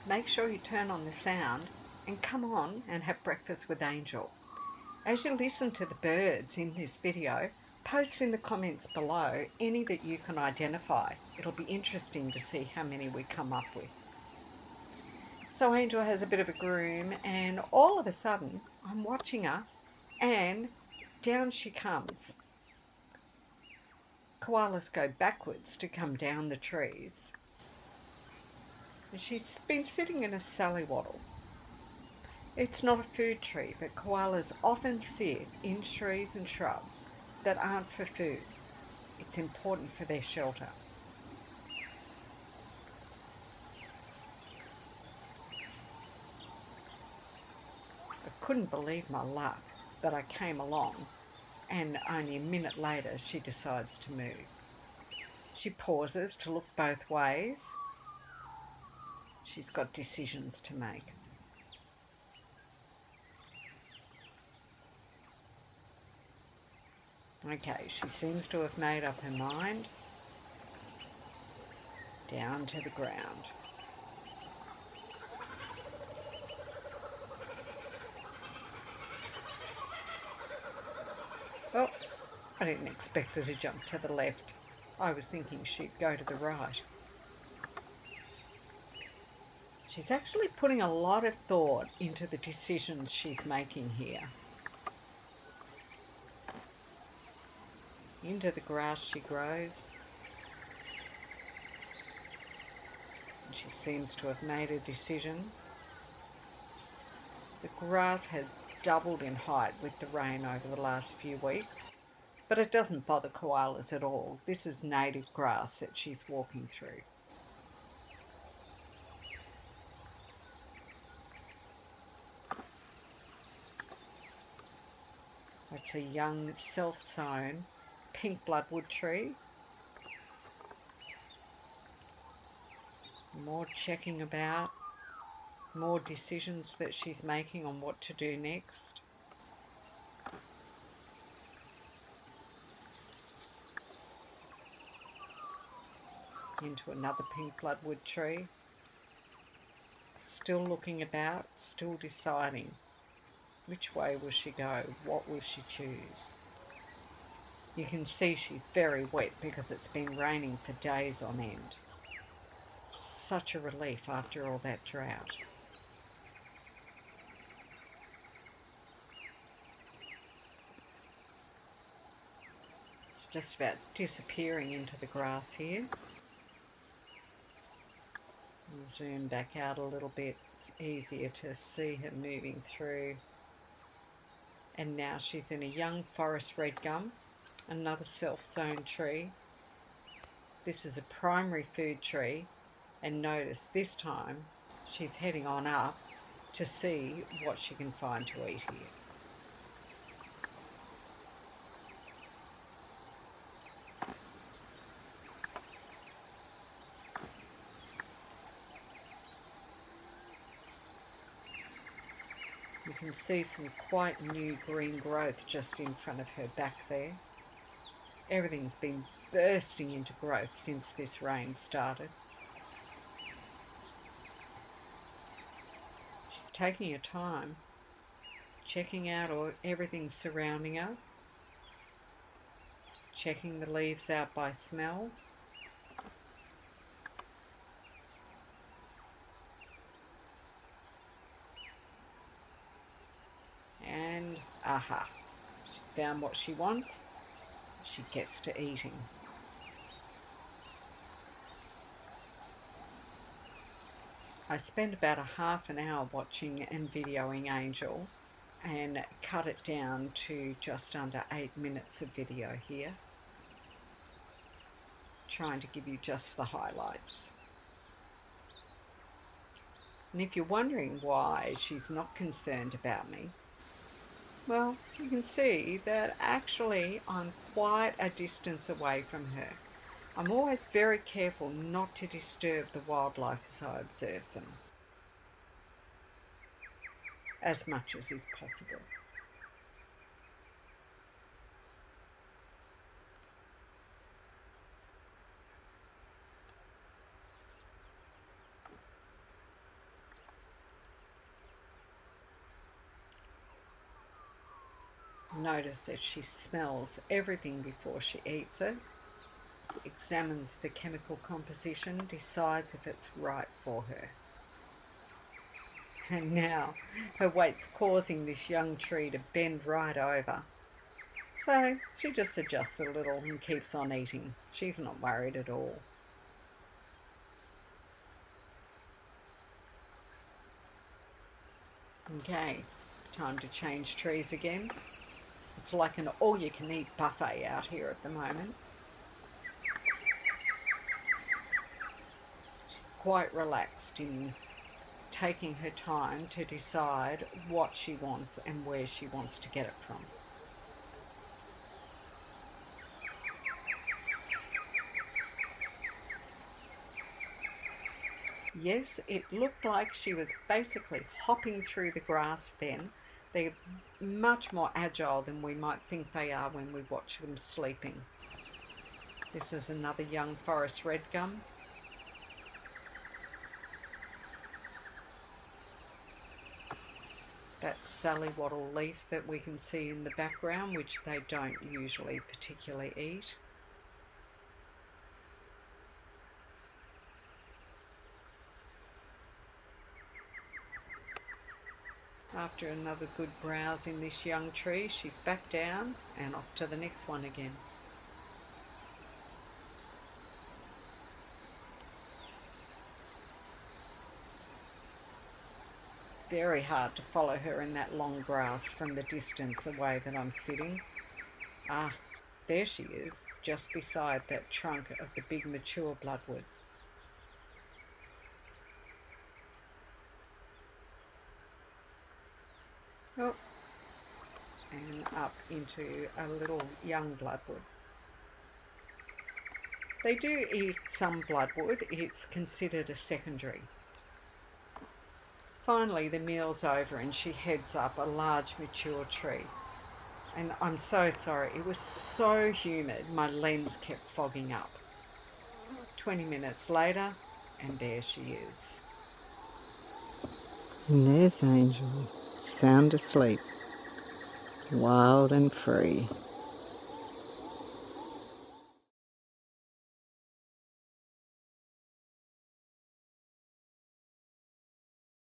make sure you turn on the sound and come on and have breakfast with Angel. As you listen to the birds in this video, post in the comments below any that you can identify. It'll be interesting to see how many we come up with. So Angel has a bit of a groom, and all of a sudden I'm watching her and down she comes. Koalas go backwards to come down the trees. And she's been sitting in a sallywaddle. It's not a food tree, but koalas often sit in trees and shrubs that aren't for food. It's important for their shelter. I couldn't believe my luck that I came along, and only a minute later she decides to move. She pauses to look both ways. She's got decisions to make. Okay, she seems to have made up her mind. Down to the ground. Oh, I didn't expect her to jump to the left. I was thinking she'd go to the right. She's actually putting a lot of thought into the decisions she's making here. Into the grass she grows. And she seems to have made a decision. The grass has doubled in height with the rain over the last few weeks, but it doesn't bother koalas at all. This is native grass that she's walking through. That's a young self-sown pink bloodwood tree. More checking about, more decisions that she's making on what to do next. Into another pink bloodwood tree. Still looking about, still deciding. Which way will she go? What will she choose? You can see she's very wet because it's been raining for days on end. Such a relief after all that drought. She's just about disappearing into the grass here. We'll zoom back out a little bit. It's easier to see her moving through. And now she's in a young forest red gum, another self-sown tree. This is a primary food tree, and notice this time she's heading on up to see what she can find to eat here. You can see some quite new green growth just in front of her back there. Everything's been bursting into growth since this rain started. She's taking her time, checking out everything surrounding her, checking the leaves out by smell. And aha, she's found what she wants. She gets to eating. I spent about a half an hour watching and videoing Angel and cut it down to just under 8 minutes of video here, trying to give you just the highlights. And if you're wondering why she's not concerned about me, well, you can see that actually I'm quite a distance away from her. I'm always very careful not to disturb the wildlife as I observe them, as much as is possible. Notice that she smells everything before she eats it, examines the chemical composition, decides if it's right for her. And now her weight's causing this young tree to bend right over. So she just adjusts a little and keeps on eating. She's not worried at all. Okay, time to change trees again. It's like an all-you-can-eat buffet out here at the moment. Quite relaxed in taking her time to decide what she wants and where she wants to get it from. Yes, it looked like she was basically hopping through the grass then. They're much more agile than we might think they are when we watch them sleeping. This is another young forest redgum. That's sallywattle leaf that we can see in the background, which they don't usually particularly eat. After another good browse in this young tree, she's back down and off to the next one again. Very hard to follow her in that long grass from the distance away that I'm sitting. Ah, there she is, just beside that trunk of the big mature bloodwood. Oh, and up into a little young bloodwood. They do eat some bloodwood, it's considered a secondary. Finally the meal's over and she heads up a large mature tree. And I'm so sorry, it was so humid my lens kept fogging up. 20 minutes later and there she is. And there's Angel, sound asleep, wild and free.